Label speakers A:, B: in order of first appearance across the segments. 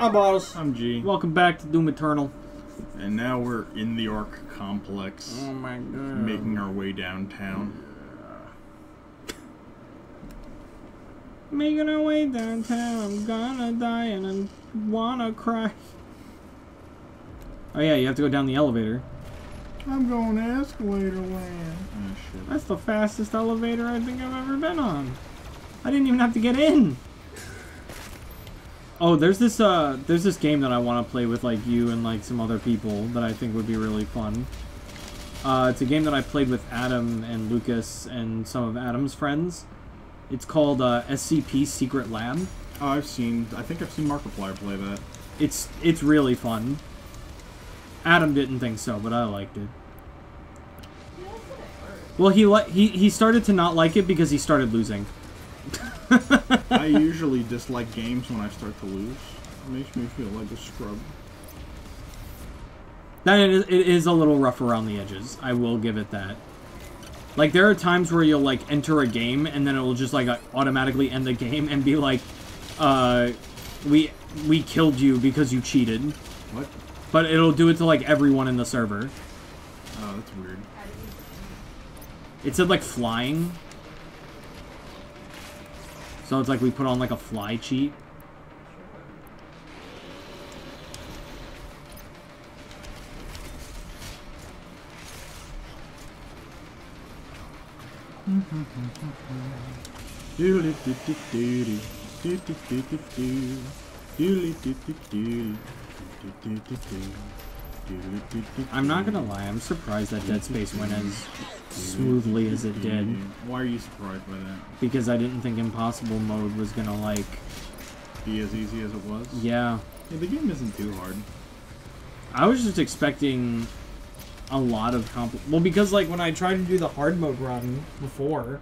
A: I'm Bottles.
B: I'm G.
A: Welcome back to Doom Eternal.
B: And now we're in the Ark complex.
A: Oh my god.
B: Making our way downtown.
A: Making our way downtown. I'm gonna die and I wanna cry. Oh yeah, you have to go down the elevator.
B: I'm going escalator land. Oh shit.
A: That's the fastest elevator I think I've ever been on. I didn't even have to get in. Oh, there's this game that I want to play with like you and like some other people that I think would be really fun. It's a game that I played with Adam and Lucas and some of Adam's friends. It's called SCP Secret Lab.
B: Oh, I think I've seen Markiplier play that.
A: It's really fun. Adam didn't think so, but I liked it. Well, he started to not like it because he started losing.
B: I usually dislike games when I start to lose. It makes me feel like a scrub.
A: It is a little rough around the edges. I will give it that. Like, there are times where you'll, like, enter a game, and then it will just, like, automatically end the game and be like, we killed you because you cheated.
B: What?
A: But it'll do it to, like, everyone in the server.
B: Oh, that's weird.
A: It said, like, flying. So it's like we put on, like, a fly cheat. I'm not gonna lie, I'm surprised that Dead Space went as smoothly as it did.
B: Why are you surprised by that?
A: Because I didn't think Impossible mode was gonna, like...
B: be as easy as it was?
A: Yeah.
B: Yeah, the game isn't too hard.
A: I was just expecting a lot of well, because, like, when I tried to do the hard mode run before,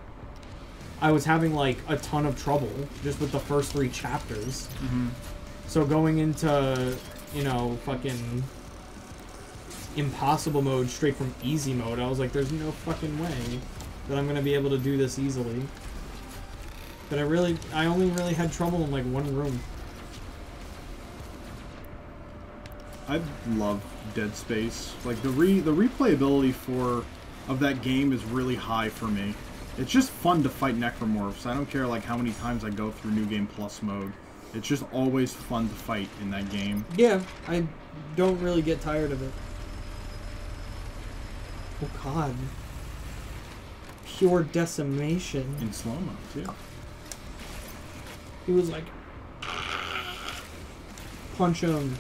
A: I was having, like, a ton of trouble just with the first 3 chapters.
B: Mm-hmm.
A: So going into, you know, fucking Impossible mode straight from easy mode, I was like, there's no fucking way that I'm gonna be able to do this easily. But I only really had trouble in, like, one room.
B: I love Dead Space. Like, the replayability of that game is really high for me. It's just fun to fight necromorphs. I don't care, like, how many times I go through New Game Plus mode. It's just always fun to fight in that game.
A: Yeah, I don't really get tired of it. Oh god. Pure decimation.
B: In slow-mo, too.
A: He was like... punch him.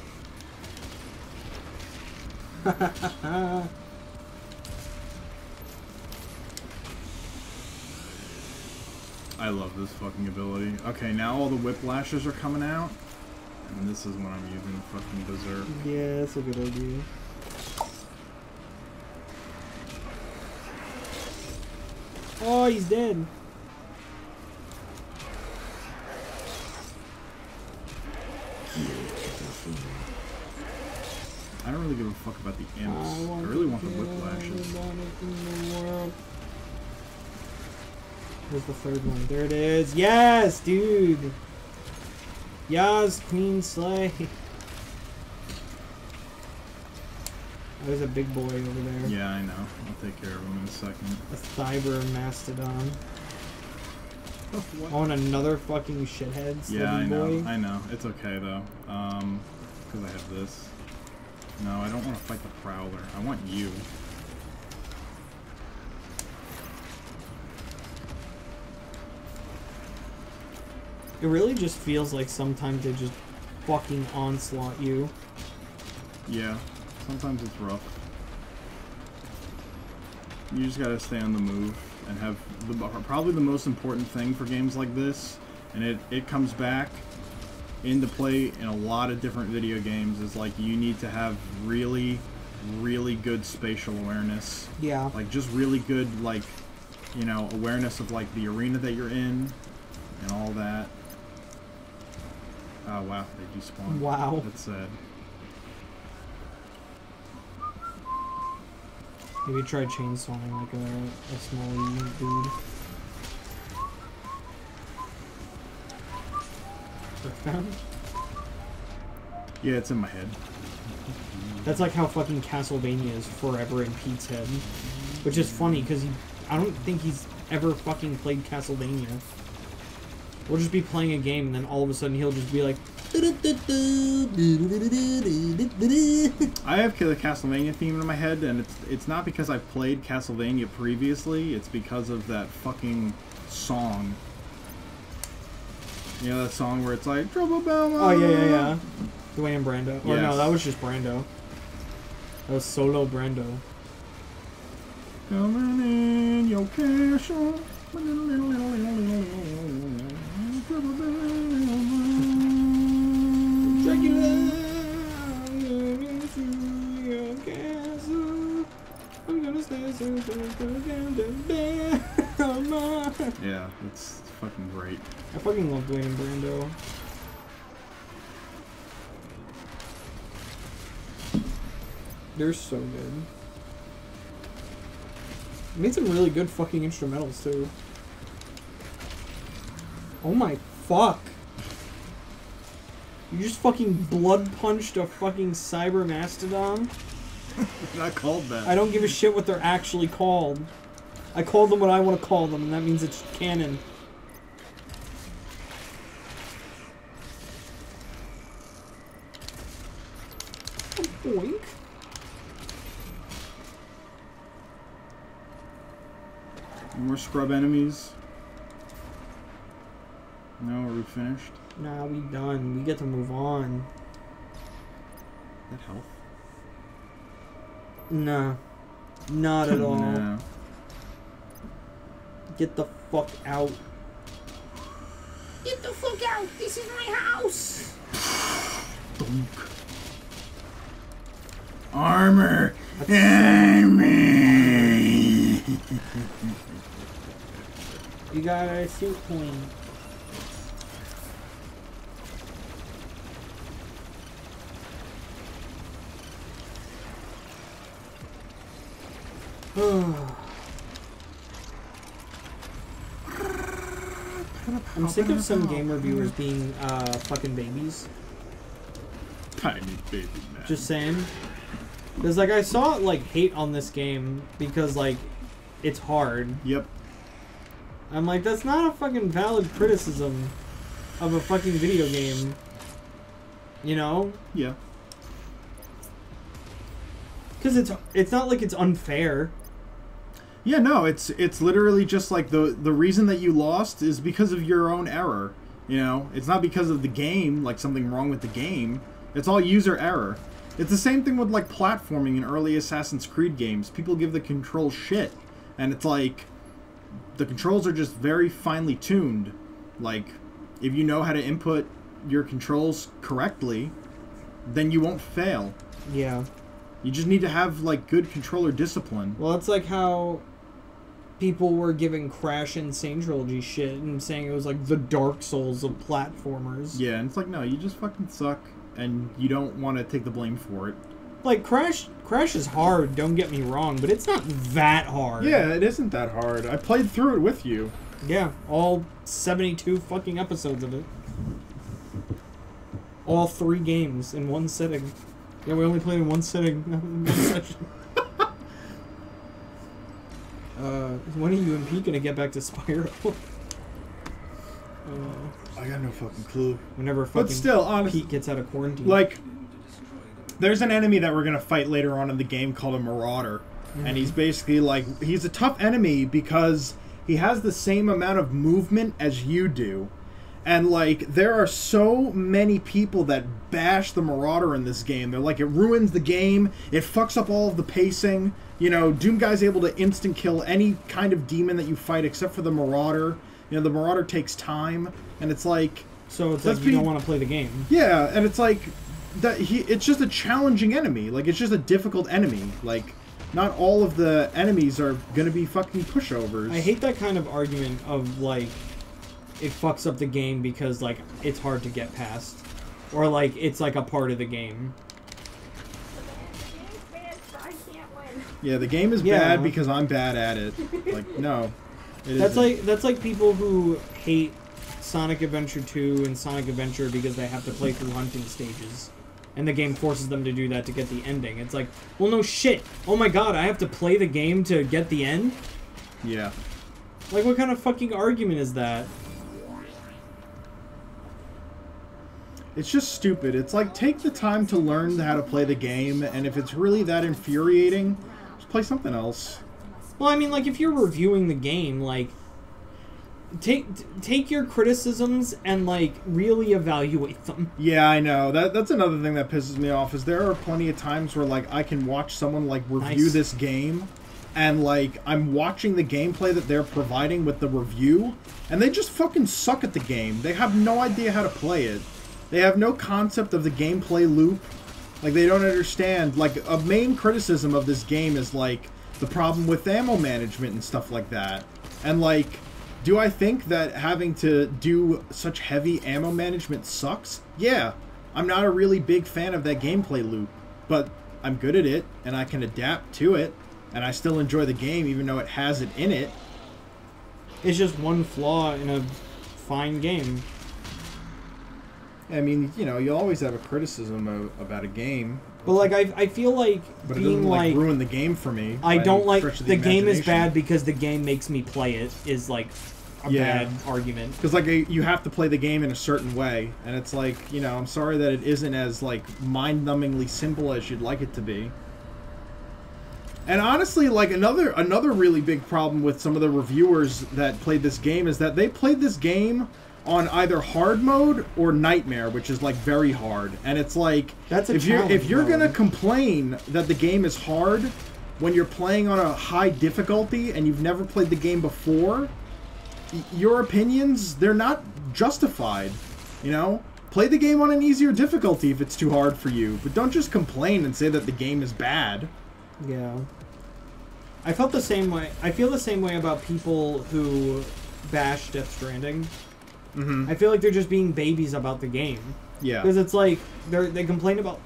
B: I love this fucking ability. Okay, now all the whiplashes are coming out. And this is when I'm using fucking Berserk.
A: Yeah, that's a good idea. Oh, he's dead.
B: I don't really give a fuck about the imps. I really want the whiplashes.
A: Where's the third one? There it is. Yes, dude. Yas, Queen Slay. There's a big boy over there.
B: Yeah, I know. I'll take care of him in a second.
A: A Thybur Mastodon. Oh, and another fucking shithead.
B: Yeah, I know.
A: Boy.
B: I know. It's okay though. Because I have this. No, I don't want to fight the Prowler. I want you.
A: It really just feels like sometimes they just fucking onslaught you.
B: Yeah, sometimes it's rough. You just gotta stay on the move and have probably the most important thing for games like this, and it comes back into play in a lot of different video games, is like you need to have really, really good spatial awareness.
A: Yeah.
B: Like just really good, like, you know, awareness of like the arena that you're in and all that. Oh wow, they despawned.
A: Wow.
B: That's sad.
A: Maybe try chainsawing like a small dude. Earthbound?
B: Yeah, it's in my head.
A: That's like how fucking Castlevania is forever in Pete's head. Which is funny, because I don't think he's ever fucking played Castlevania. We'll just be playing a game, and then all of a sudden he'll just be like... I
B: have the Castlevania theme in my head, and it's not because I've played Castlevania previously, it's because of that fucking song. You know that song where it's like, Trouble Bell.
A: Oh, yeah. Dwayne Brando. Or
B: yes.
A: no, that was just Brando. That was solo Brando.
B: Coming in your castle.
A: Dracula, into your castle. I'm gonna stay so
B: Yeah, it's fucking great.
A: I fucking love Dwayne Brando. They're so good. Made some really good fucking instrumentals too. Oh my fuck. You just fucking blood punched a fucking cyber mastodon?
B: It's not called that.
A: I don't give a shit what they're actually called. I call them what I want to call them, and that means it's canon. Boink.
B: More scrub enemies. No, are we finished?
A: Nah, we done. We get to move on.
B: That health?
A: Nah. Not at all.
B: No.
A: Get the fuck out. Get the fuck out! This is my house!
B: Dunk. Armor!
A: You got a suit queen. I'm sick of some game reviewers being fucking babies.
B: Tiny baby man.
A: Just saying. Because like I saw like hate on this game because like it's hard.
B: Yep.
A: I'm like, that's not a fucking valid criticism of a fucking video game. You know?
B: Yeah.
A: Because it's not like it's unfair.
B: Yeah, no, it's literally just like the reason that you lost is because of your own error. You know, it's not because of the game, like something wrong with the game. It's all user error. It's the same thing with like platforming in early Assassin's Creed games. People give the controls shit, and it's like the controls are just very finely tuned. Like, if you know how to input your controls correctly, then you won't fail.
A: Yeah.
B: You just need to have like good controller discipline.
A: Well, it's like how people were giving Crash and Insane Trilogy shit and saying it was like the Dark Souls of platformers.
B: Yeah, and it's like, no, you just fucking suck, and you don't want to take the blame for it.
A: Like, Crash is hard, don't get me wrong, but it's not that hard.
B: Yeah, it isn't that hard. I played through it with you.
A: Yeah, all 72 fucking episodes of it. All 3 games in one sitting. Yeah, we only played in one sitting, not in one session. When are you and Pete gonna get back to Spyro?
B: I got no fucking clue.
A: Whenever fucking
B: But still, honestly,
A: Pete gets out of quarantine.
B: like, there's an enemy that we're gonna fight later on in the game called a Marauder. Mm-hmm. And he's basically like, he's a tough enemy because he has the same amount of movement as you do. And, like, there are so many people that bash the Marauder in this game. They're like, it ruins the game. It fucks up all of the pacing. You know, Doom Guy's able to instant kill any kind of demon that you fight except for the Marauder. You know, the Marauder takes time. And it's like...
A: So it's like you don't want to play the game.
B: Yeah, and it's like... it's just a challenging enemy. Like, it's just a difficult enemy. Like, not all of the enemies are gonna be fucking pushovers.
A: I hate that kind of argument of, like... it fucks up the game because, like, it's hard to get past. Or, like, it's, like, a part of the game.
B: Yeah, the game is bad because I'm bad at it. Like, no.
A: That's like people who hate Sonic Adventure 2 and Sonic Adventure because they have to play through hunting stages. and the game forces them to do that to get the ending. It's like, well, no shit. Oh my god, I have to play the game to get the end?
B: Yeah.
A: Like, what kind of fucking argument is that?
B: It's just stupid. It's like, take the time to learn how to play the game, and if it's really that infuriating, just play something else.
A: Well, I mean, like, if you're reviewing the game, like, take your criticisms and, like, really evaluate them.
B: Yeah, I know. That's another thing that pisses me off, is there are plenty of times where, like, I can watch someone, like, review this game, and, like, I'm watching the gameplay that they're providing with the review, and they just fucking suck at the game. They have no idea how to play it. They have no concept of the gameplay loop. Like, they don't understand. Like, a main criticism of this game is, like, the problem with ammo management and stuff like that. And, like, do I think that having to do such heavy ammo management sucks? Yeah. I'm not a really big fan of that gameplay loop. But I'm good at it, and I can adapt to it. And I still enjoy the game, even though it has it in it.
A: It's just one flaw in a fine game.
B: I mean, you know, you always have a criticism about a game.
A: But, like, I feel like
B: but
A: being,
B: it doesn't, like, ruin the game for me.
A: I don't like... The game is bad because the game makes me play it is, like, a bad argument.
B: Because, like, you have to play the game in a certain way. And it's like, you know, I'm sorry that it isn't as, like, mind-numbingly simple as you'd like it to be. And honestly, like, another really big problem with some of the reviewers that played this game is that they played this game on either hard mode or nightmare, which is, like, very hard. And it's like,
A: that's
B: if you're gonna complain that the game is hard when you're playing on a high difficulty and you've never played the game before, your opinions, they're not justified, you know? Play the game on an easier difficulty if it's too hard for you, but don't just complain and say that the game is bad.
A: Yeah. I felt the same way. I feel the same way about people who bash Death Stranding.
B: Mm-hmm.
A: I feel like they're just being babies about the game.
B: Yeah.
A: Because it's like, they complain about...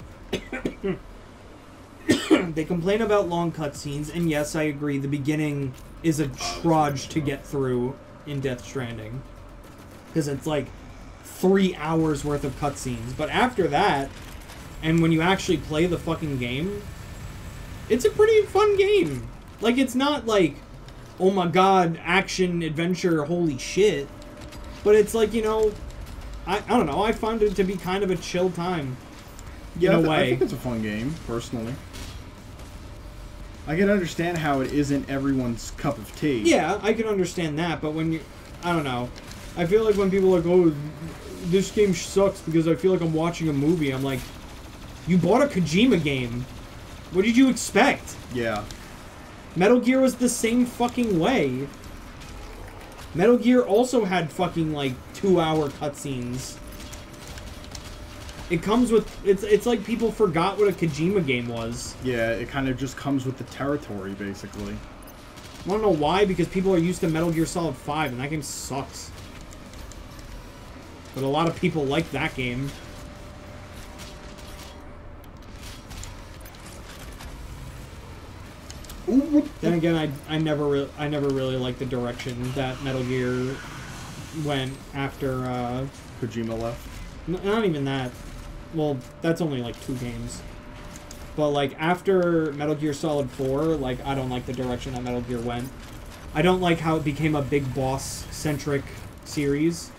A: they complain about long cutscenes, and yes, I agree, the beginning is a trudge to get through in Death Stranding. Because it's like 3 hours worth of cutscenes. But after that, and when you actually play the fucking game, it's a pretty fun game. Like, it's not like, oh my god, action, adventure, holy shit. But it's like, you know, I don't know, I found it to be kind of a chill time.
B: Yeah,
A: in a way.
B: I think it's a fun game, personally. I can understand how it isn't everyone's cup of tea.
A: Yeah, I can understand that, but when you... I don't know. I feel like when people are like, oh, this game sucks because I feel like I'm watching a movie, I'm like, you bought a Kojima game. What did you expect?
B: Yeah.
A: Metal Gear was the same fucking way. Metal Gear also had fucking, like, 2-hour cutscenes. It comes with... It's like people forgot what a Kojima game was.
B: Yeah, it kind of just comes with the territory, basically.
A: I don't know why, because people are used to Metal Gear Solid 5, and that game sucks. But a lot of people like that game. Then again, I never really liked the direction that Metal Gear went after
B: Kojima left.
A: Not even that. Well, that's only like 2 games. But like after Metal Gear Solid 4, like I don't like the direction that Metal Gear went. I don't like how it became a Big Boss centric series.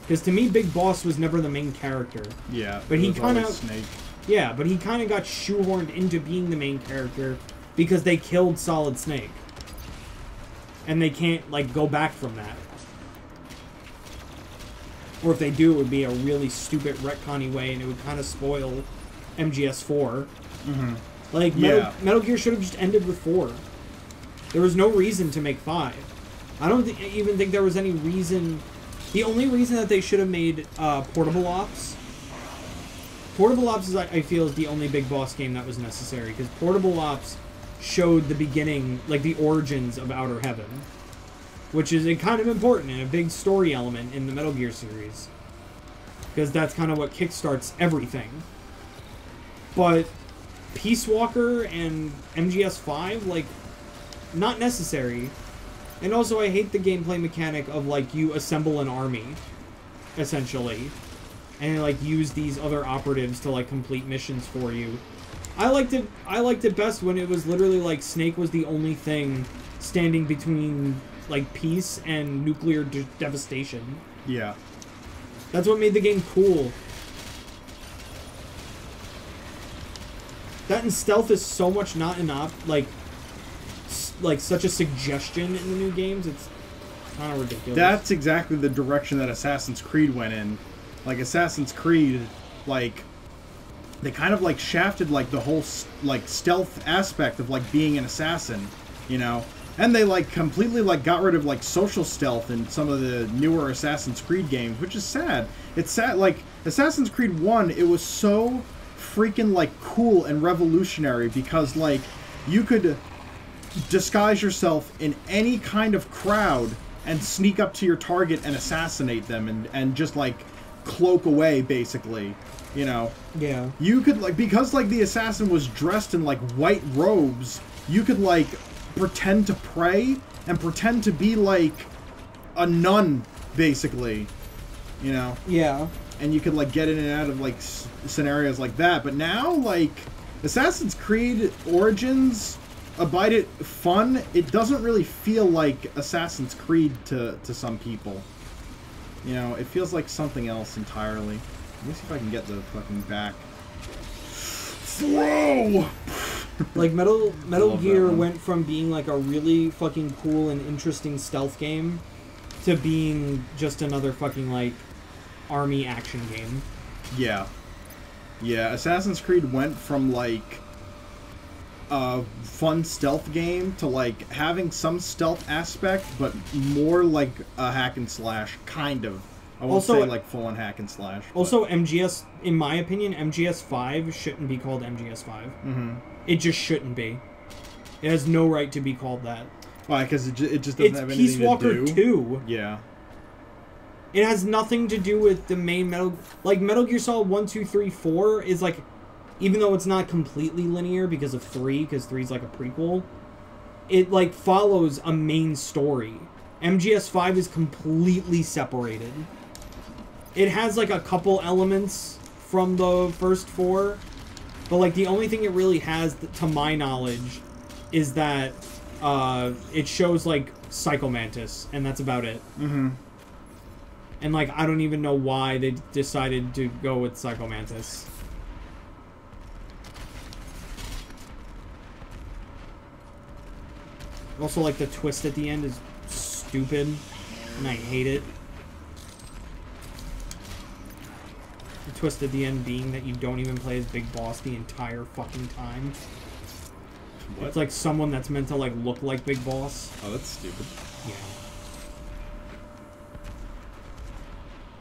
A: Because to me, Big Boss was never the main character.
B: Yeah,
A: but he kind of
B: Snake.
A: Yeah, but he kind of got shoehorned into being the main character because they killed Solid Snake. And they can't, like, go back from that. Or if they do, it would be a really stupid retconny way, and it would kind of spoil MGS4.
B: Mm-hmm.
A: Like, Metal Gear should have just ended with 4. There was no reason to make 5. I don't even think there was any reason... The only reason that they should have made Portable Ops... Portable Ops, is, I feel, is the only Big Boss game that was necessary, because Portable Ops showed the beginning, like the origins of Outer Heaven, which is kind of important and a big story element in the Metal Gear series, because that's kind of what kickstarts everything. But Peace Walker and MGS5, like, not necessary. And also, I hate the gameplay mechanic of, like, you assemble an army, essentially, and like use these other operatives to like complete missions for you. I liked it best when it was literally like Snake was the only thing standing between like peace and nuclear devastation.
B: Yeah.
A: That's what made the game cool. That and stealth is so much not an like such a suggestion in the new games. It's kind of ridiculous.
B: That's exactly the direction that Assassin's Creed went in. Like Assassin's Creed, like they kind of like shafted like the whole like stealth aspect of like being an assassin, you know. And they like completely like got rid of like social stealth in some of the newer Assassin's Creed games, which is sad. It's sad. Like Assassin's Creed 1, it was so freaking like cool and revolutionary because like you could disguise yourself in any kind of crowd and sneak up to your target and assassinate them and just like cloak away basically, you know.
A: Yeah.
B: You could like, because like the assassin was dressed in like white robes, you could like pretend to pray and pretend to be like a nun basically, you know.
A: Yeah.
B: And you could like get in and out of like scenarios like that. But now like Assassin's Creed Origins, albeit it fun, it doesn't really feel like Assassin's Creed to some people. You know, it feels like something else entirely. Let me see if I can get the fucking back. Throw!
A: Like Metal Gear went from being like a really fucking cool and interesting stealth game to being just another fucking like army action game.
B: Yeah. Yeah, Assassin's Creed went from like a fun stealth game to like having some stealth aspect, but more like a hack and slash, kind of. I won't say like full on hack and slash.
A: Also, MGS, in my opinion, MGS 5 shouldn't be called MGS 5.
B: Mm-hmm.
A: It just shouldn't be. It has no right to be called that.
B: Why? Because it just doesn't have anything
A: Peace Walker
B: to do.
A: 2.
B: Yeah.
A: It has nothing to do with the main Metal... Like, Metal Gear Solid 1, 2, 3, 4 is like... Even though it's not completely linear because of 3, because 3 is like a prequel, it like follows a main story. MGS 5 is completely separated. It has like a couple elements from the first 4, but like the only thing it really has, to my knowledge, is that it shows like Psycho Mantis, and that's about it.
B: Mm-hmm.
A: And like I don't even know why they decided to go with Psycho Mantis. Also, like, the twist at the end is stupid, and I hate it. The twist at the end being that you don't even play as Big Boss the entire fucking time. What? It's like someone that's meant to, like, look like Big Boss.
B: Oh, that's stupid.
A: Yeah.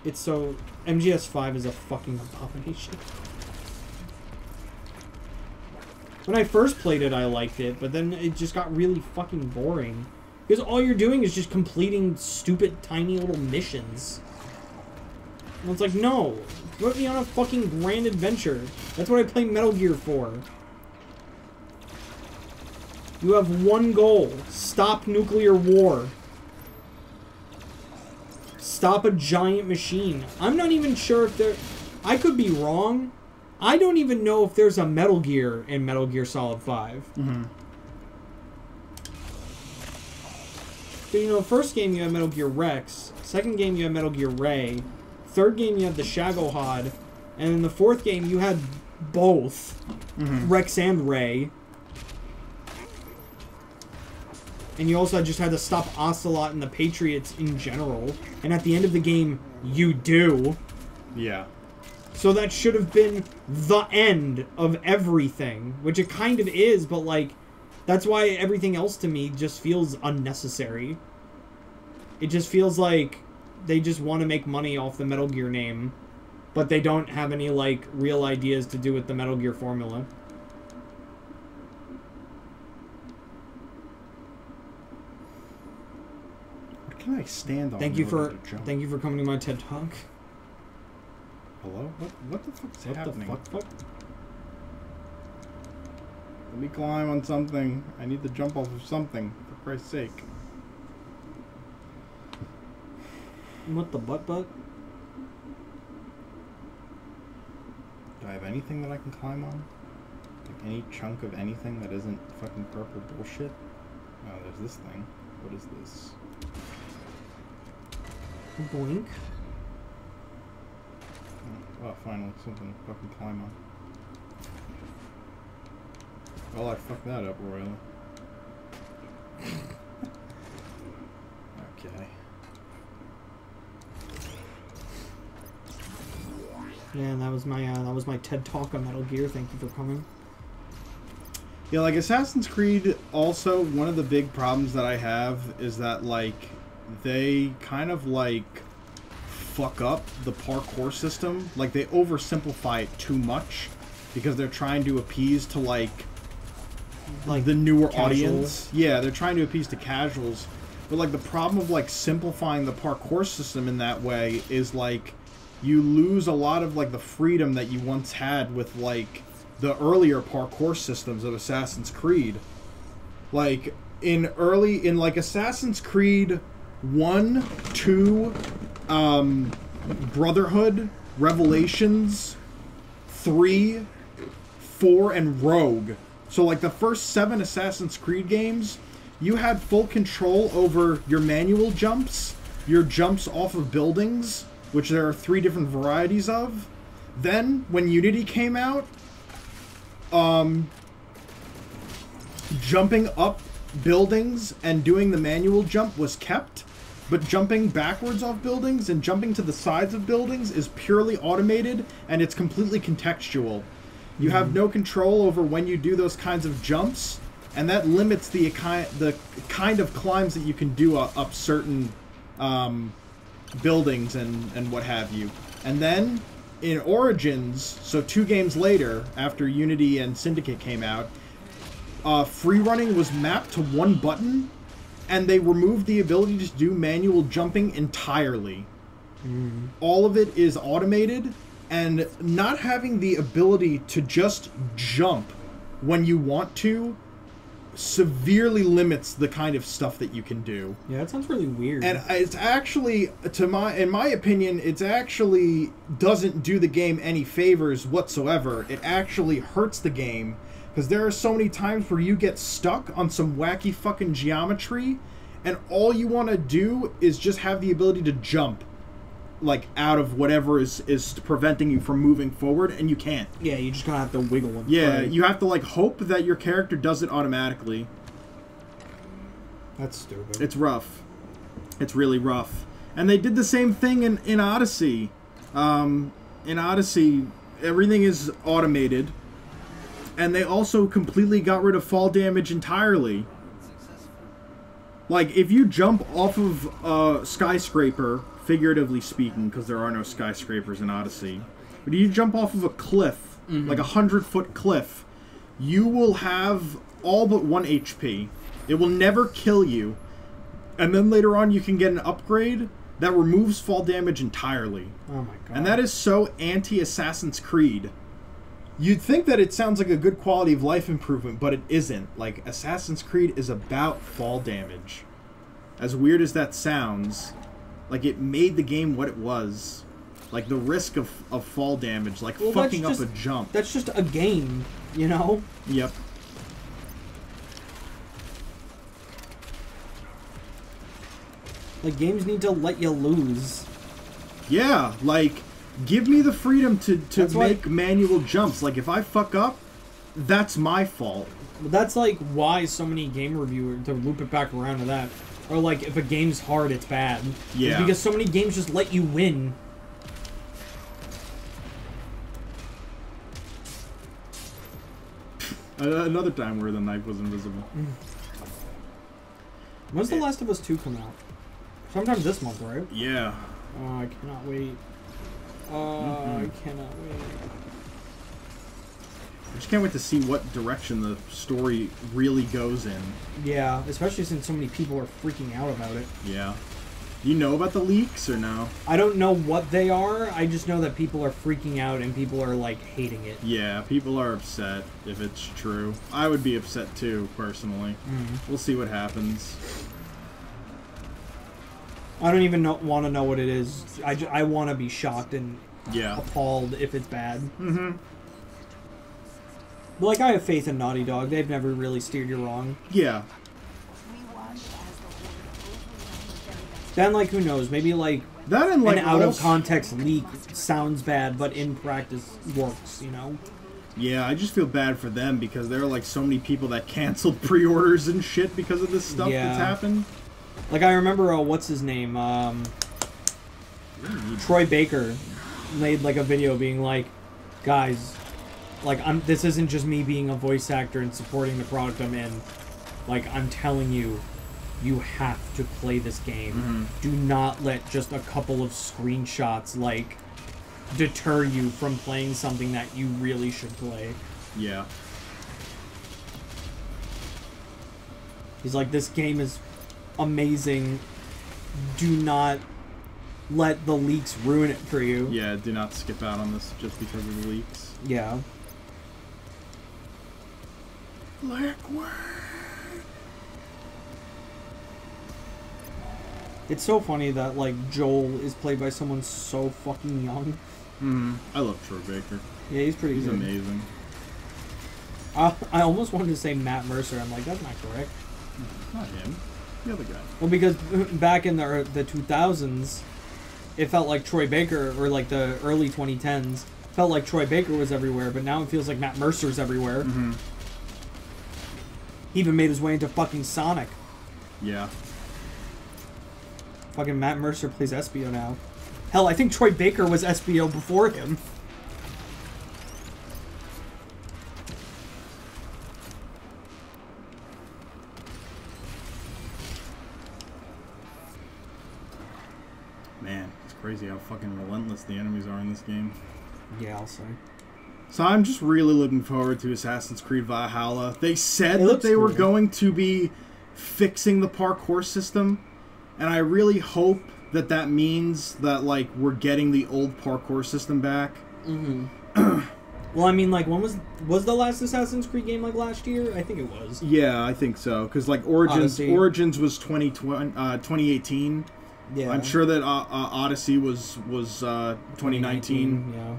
A: It's so... MGS 5 is a fucking abomination. When I first played it, I liked it, but then it just got really fucking boring. Because all you're doing is just completing stupid, tiny little missions. And it's like, no. Put me on a fucking grand adventure. That's what I play Metal Gear for. You have one goal. Stop nuclear war. Stop a giant machine. I'm not even sure if there... I could be wrong. I don't even know if there's a Metal Gear in Metal Gear Solid 5.
B: Mm-hmm.
A: So, you know, the first game you have Metal Gear Rex, second game you have Metal Gear Ray, third game you have the Shagohod, and in the fourth game you had both, Rex and Ray. And you also just had to stop Ocelot and the Patriots in general, and at the end of the game, you do.
B: Yeah.
A: So that should have been the end of everything, which it kind of is, but like, that's why everything else to me just feels unnecessary. It just feels like they just want to make money off the Metal Gear name, but they don't have any like real ideas to do with the Metal Gear formula.
B: What can I stand on?
A: Thank you for coming to my TED Talk.
B: Hello? What the fuck is happening?
A: What the fuck?
B: Let me climb on something. I need to jump off of something, for Christ's sake.
A: What the butt?
C: have anything that I can climb on? Like any chunk of anything that isn't fucking purple bullshit? Oh, there's this thing. What is this?
D: Boink.
C: Oh, finally, something to fucking climb on. Well, I fucked that up royally. Okay.
D: Yeah, and that was my TED Talk on Metal Gear. Thank you for coming.
B: Yeah, like Assassin's Creed, also, one of the big problems that I have is that, like, they kind of, like, fuck up the parkour system. Like, they oversimplify it too much because they're trying to appease to, like the newer
D: casual
B: audience. Yeah, they're trying to appease to casuals. But, like, the problem of, like, simplifying the parkour system in that way is, like, you lose a lot of, like, the freedom that you once had with, like, the earlier parkour systems of Assassin's Creed. Like, in like, Assassin's Creed 1, 2, Brotherhood, Revelations, 3, 4, and Rogue. So, like, the first 7 Assassin's Creed games, you had full control over your manual jumps, your jumps off of buildings, which there are 3 different varieties of. Then, when Unity came out, jumping up buildings and doing the manual jump was kept, but jumping backwards off buildings and jumping to the sides of buildings is purely automated, and it's completely contextual. You have no control over when you do those kinds of jumps, and that limits the kind of climbs that you can do up certain buildings and what have you. And then in Origins, so 2 games later, after Unity and Syndicate came out, free running was mapped to 1 button, and they removed the ability to do manual jumping entirely. All of it is automated, and not having the ability to just jump when you want to severely limits the kind of stuff that you can do.
D: Yeah, that sounds really weird.
B: And it's actually, in my opinion, it's actually doesn't do the game any favors whatsoever. It actually hurts the game, because there are so many times where you get stuck on some wacky fucking geometry, and all you want to do is just have the ability to jump, like, out of whatever is preventing you from moving forward, and you can't.
D: Yeah, you just kind of have to wiggle and
B: Yeah,
D: play.
B: you have to, like, hope that your character does it automatically.
D: That's stupid.
B: It's rough. It's really rough. And they did the same thing in Odyssey. In Odyssey, everything is automated, and they also completely got rid of fall damage entirely. Like, if you jump off of a skyscraper, figuratively speaking, because there are no skyscrapers in Odyssey, but if you jump off of a cliff, like a 100-foot cliff, you will have all but 1 HP. It will never kill you. And then later on you can get an upgrade that removes fall damage entirely.
D: Oh my god.
B: And that is so anti-Assassin's Creed. You'd think that it sounds like a good quality of life improvement, but it isn't. Like, Assassin's Creed is about fall damage. As weird as that sounds, like, it made the game what it was. Like, the risk of fall damage, like, well, fucking up a jump.
D: That's just a game, you know?
B: Yep.
D: Like, games need to let you lose.
B: Yeah, like, give me the freedom to make manual jumps. Like, if I fuck up, that's my fault.
D: That's, like, why so many game reviewers, to loop it back around to that, are like, if a game's hard, it's bad.
B: Yeah.
D: It's because so many games just let you win.
B: Another time where the knife was invisible.
D: When's The Last of Us 2 come out? Sometime this month, right?
B: Yeah.
D: Oh, I cannot wait. I cannot wait.
B: I just can't wait to see what direction the story really goes in.
D: Yeah, especially since so many people are freaking out about it.
B: Yeah. Do you know about the leaks or no?
D: I don't know what they are. I just know that people are freaking out and people are, like, hating it.
B: Yeah, people are upset if it's true. I would be upset too, personally. We'll see what happens.
D: I don't even want to know what it is. I want to be shocked and
B: Yeah.
D: appalled if it's bad. Like, I have faith in Naughty Dog. They've never really steered you wrong.
B: Yeah.
D: Then, like, who knows? Maybe, like,
B: That and like
D: an out-of-context leak sounds bad, but in practice works, you know?
B: Yeah, I just feel bad for them because there are like so many people that canceled pre-orders and shit because of this stuff that's happened.
D: Like, I remember, what's his name? Troy Baker made, like, a video being like, guys, like, this isn't just me being a voice actor and supporting the product I'm in. Like, I'm telling you, you have to play this game.
B: Mm-hmm.
D: Do not let just a couple of screenshots, like, deter you from playing something that you really should play.
B: Yeah.
D: He's like, this game is amazing. Do not let the leaks ruin it for you.
B: Yeah, do not skip out on this just because of the leaks.
D: Yeah.
B: Blackwood.
D: It's so funny that, like, Joel is played by someone so fucking young.
B: Mm-hmm. I love Troy Baker.
D: Yeah, he's pretty
B: He's
D: good.
B: amazing.
D: I almost wanted to say Matt Mercer. I'm like, that's not correct.
B: Not him. The other guy.
D: Well, because back in the 2000s, it felt like Troy Baker, or like the early 2010s, felt like Troy Baker was everywhere, but now it feels like Matt Mercer's everywhere.
B: Mm-hmm.
D: He even made his way into fucking Sonic.
B: Yeah.
D: Fucking Matt Mercer plays SBO now. Hell, I think Troy Baker was SBO before him.
B: Man, it's crazy how fucking relentless the enemies are in this game.
D: Yeah, I'll say.
B: So I'm just really looking forward to Assassin's Creed Valhalla. They said
D: It
B: that
D: looks
B: they were
D: cool.
B: going to be fixing the parkour system, and I really hope that that means that, like, we're getting the old parkour system back.
D: Mm-hmm. Well, I mean, like, when was the last Assassin's Creed game, like, last year? I think it was.
B: Yeah, I think so. Because, like, Origins was 2018.
D: Yeah.
B: I'm sure that Odyssey was 2019.
D: Yeah.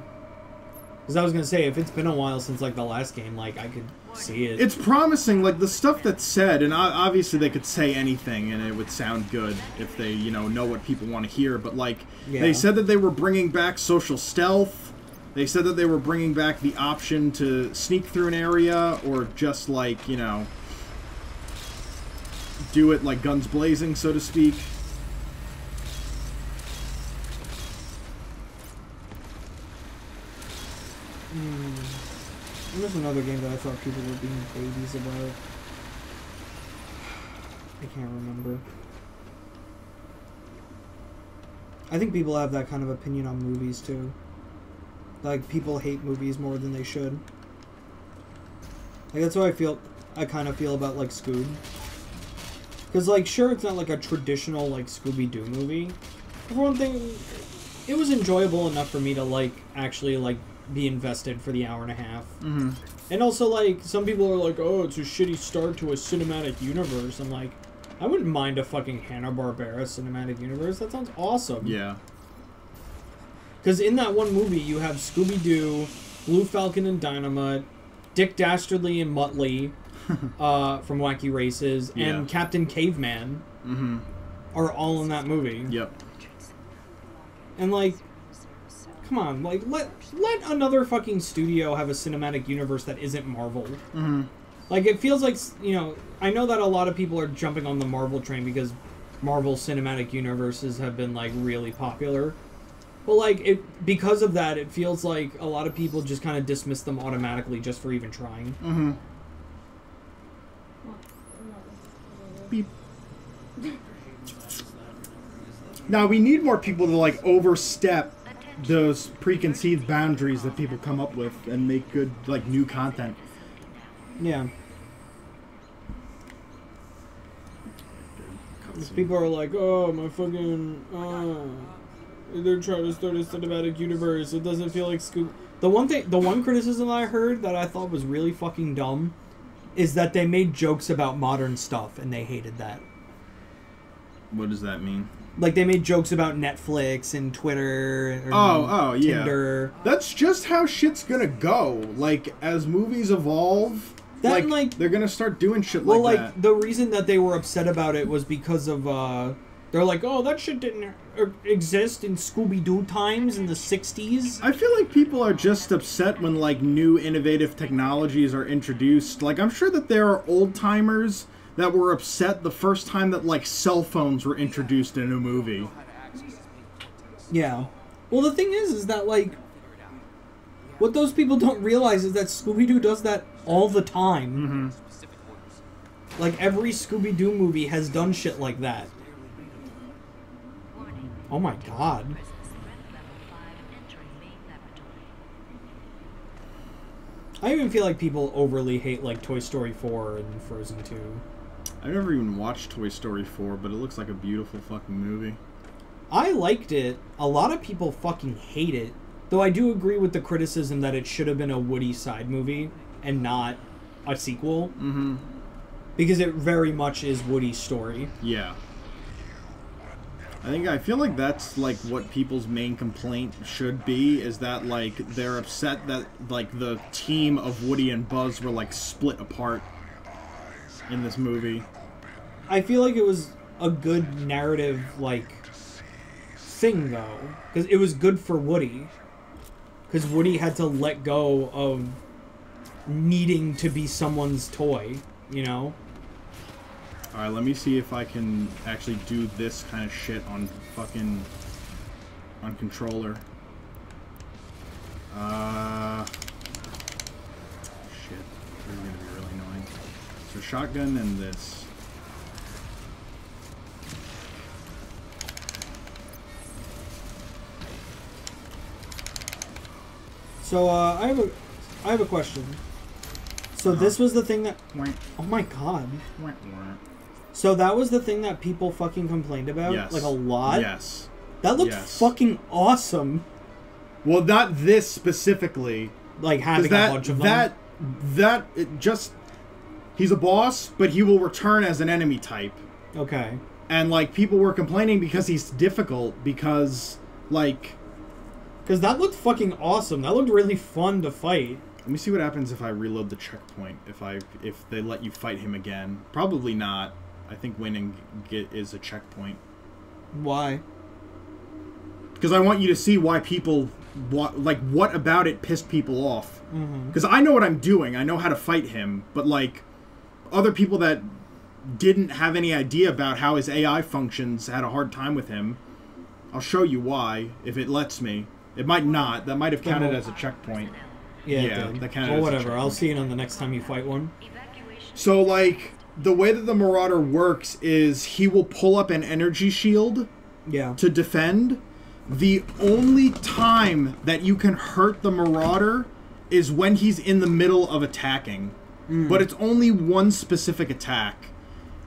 D: Because I was going to say, if it's been a while since, like, the last game, like, I could see it.
B: It's promising, like, the stuff that's said, and obviously they could say anything and it would sound good if they, you know what people want to hear, but, like, they said that they were bringing back social stealth, they said that they were bringing back the option to sneak through an area, or just, like, you know, do it, like, guns blazing, so to speak.
D: There's another game that I thought people were being babies about. I can't remember. I think people have that kind of opinion on movies, too. Like, people hate movies more than they should. Like, that's how I kind of feel about, like, Scoob. Because, like, sure, it's not, like, a traditional, like, Scooby-Doo movie. But for one thing, it was enjoyable enough for me to, like, actually, like, be invested for the hour and a half.
B: Mm-hmm.
D: And also, like, some people are like, oh, it's a shitty start to a cinematic universe. I'm like, I wouldn't mind a fucking Hanna-Barbera cinematic universe. That sounds awesome.
B: Yeah.
D: Because in that one movie, you have Scooby-Doo, Blue Falcon and Dynamite, Dick Dastardly and Muttley from Wacky Races, and Captain Caveman are all in that movie.
B: Yep.
D: And, like, come on, like, let another fucking studio have a cinematic universe that isn't Marvel.
B: Mm-hmm.
D: Like, it feels like, you know, I know that a lot of people are jumping on the Marvel train because Marvel cinematic universes have been, like, really popular. But, like, because of that, it feels like a lot of people just kind of dismiss them automatically just for even trying.
B: Mm-hmm. Beep. Now, we need more people to, like, overstep those preconceived boundaries that people come up with and make good, like, new content.
D: Yeah. People are like, oh, my fucking, they're trying to start a cinematic universe. It doesn't feel like Scoob. The one criticism I heard that I thought was really fucking dumb is that they made jokes about modern stuff and they hated that.
B: What does that mean?
D: Like, they made jokes about Netflix and Twitter and
B: Oh, yeah.
D: Tinder.
B: That's just how shit's gonna go. Like, as movies evolve,
D: That,
B: they're gonna start doing shit
D: well,
B: like that.
D: the reason that they were upset about it was because of, they're like, oh, that shit didn't exist in Scooby-Doo times in the 60s.
B: I feel like people are just upset when, like, new innovative technologies are introduced. Like, I'm sure that there are old-timers that were upset the first time that, like, cell phones were introduced in a movie.
D: Yeah. Well, the thing is that, like, what those people don't realize is that Scooby-Doo does that all the time.
B: Mm-hmm.
D: Like, every Scooby-Doo movie has done shit like that. Oh my god. I even feel like people overly hate, like, Toy Story 4 and Frozen 2.
B: I've never even watched Toy Story 4, but it looks like a beautiful fucking movie.
D: I liked it. A lot of people fucking hate it. Though I do agree with the criticism that it should have been a Woody side movie and not a sequel.
B: Mm-hmm.
D: Because it very much is Woody's story.
B: Yeah. I feel like that's, like, what people's main complaint should be, is that, like, they're upset that, like, the team of Woody and Buzz were, like, split apart in this movie.
D: I feel like it was a good narrative, like, thing, though. Because it was good for Woody. Because Woody had to let go of needing to be someone's toy, you know?
B: Alright, let me see if I can actually do this kind of shit on fucking... on controller. Shit. This is gonna be really annoying. So shotgun and this.
D: So, I have a question. So this was the thing that... Oh my god. So that was the thing that people fucking complained about?
B: Yes.
D: Like, a lot?
B: Yes.
D: That looked fucking awesome.
B: Well, not this specifically.
D: Like, having a bunch of them?
B: He's a boss, but he will return as an enemy type.
D: Okay.
B: And, like, people were complaining because he's difficult, because, like...
D: Because that looked fucking awesome. That looked really fun to fight.
B: Let me see what happens if I reload the checkpoint, if they let you fight him again. Probably not. I think winning is a checkpoint.
D: Why?
B: Because I want you to see why people... what about it pissed people off. Because I know what I'm doing. I know how to fight him. But, like, other people that didn't have any idea about how his AI functions had a hard time with him. I'll show you why, if it lets me. It might not. That might have counted as a checkpoint.
D: Yeah,
B: that counted
D: well,
B: as
D: whatever.
B: a
D: I'll see it on the next time you fight one.
B: So, like, the way that the Marauder works is he will pull up an energy shield to defend. The only time that you can hurt the Marauder is when he's in the middle of attacking. But it's only one specific attack.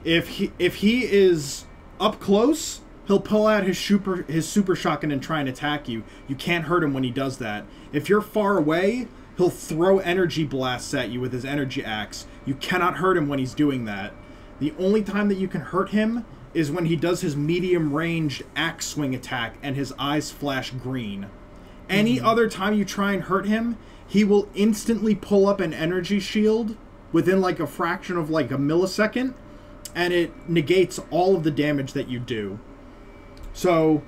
B: If he is up close, he'll pull out his super shotgun and try and attack you. You can't hurt him when he does that. If you're far away, he'll throw energy blasts at you with his energy axe. You cannot hurt him when he's doing that. The only time that you can hurt him is when he does his medium-ranged axe swing attack and his eyes flash green. Any other time you try and hurt him, he will instantly pull up an energy shield within, like, a fraction of, like, a millisecond, and it negates all of the damage that you do. So,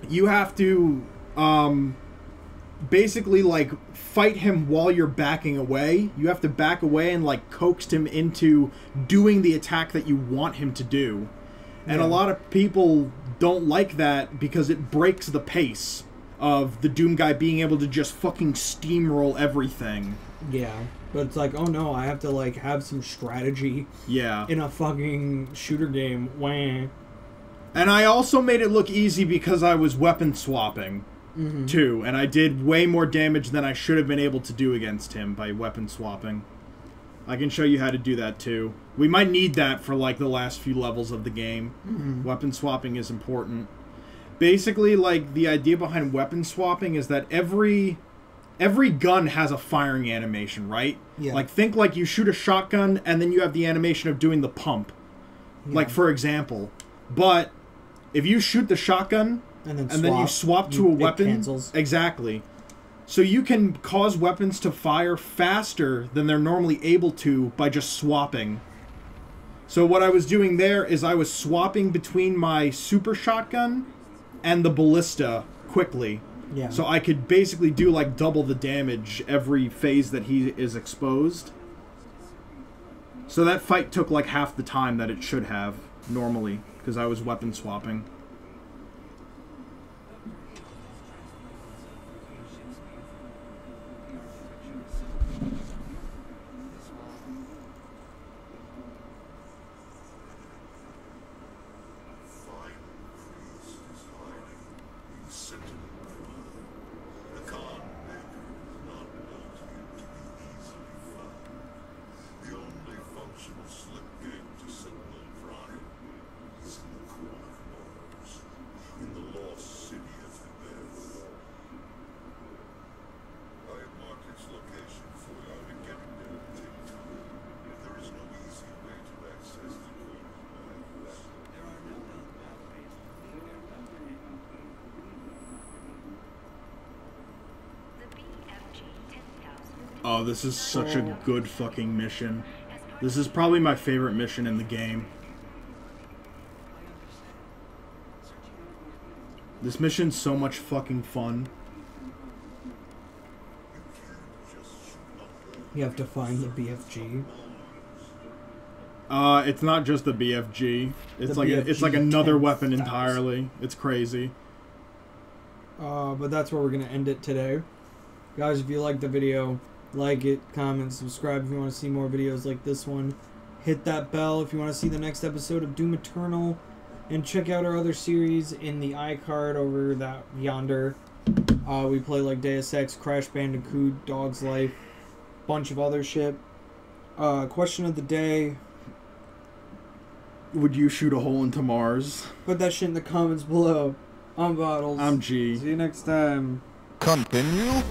B: you have to, basically, like, fight him while you're backing away. You have to back away and, like, coax him into doing the attack that you want him to do. And a lot of people don't like that because it breaks the pace of the Doom guy being able to just fucking steamroll everything.
D: Yeah, but it's like, oh no, I have to, like, have some strategy in a fucking shooter game. Wah.
B: And I also made it look easy because I was weapon swapping, too. And I did way more damage than I should have been able to do against him by weapon swapping. I can show you how to do that, too. We might need that for, like, the last few levels of the game. Weapon swapping is important. Basically, like, the idea behind weapon swapping is that every gun has a firing animation, right?
D: Yeah.
B: Like, think like you shoot a shotgun, and then you have the animation of doing the pump. Like, for example. But if you shoot the shotgun
D: And
B: then you swap to a weapon,
D: cancels.
B: exactly. So you can cause weapons to fire faster than they're normally able to by just swapping. So what I was doing there is I was swapping between my super shotgun and the ballista quickly.
D: Yeah.
B: So I could basically do like double the damage every phase that he is exposed. So that fight took like half the time that it should have normally because I was weapon swapping. Oh, this is such a good fucking mission. This is probably my favorite mission in the game. This mission's so much fucking fun.
D: You have to find the BFG.
B: It's not just the BFG. It's
D: The
B: like
D: BFG
B: it's like another weapon
D: 10,000.
B: entirely. It's crazy.
D: But that's where we're gonna end it today. Guys, if you liked the video, like it, comment, subscribe if you want to see more videos like this one. Hit that bell if you want to see the next episode of Doom Eternal. And check out our other series in the iCard over that yonder. We play like Deus Ex, Crash Bandicoot, Dog's Life, bunch of other shit. Question of the day.
B: Would you shoot a hole into Mars?
D: Put that shit in the comments below. I'm Bottles.
B: I'm G.
A: See you next time.
E: Continue.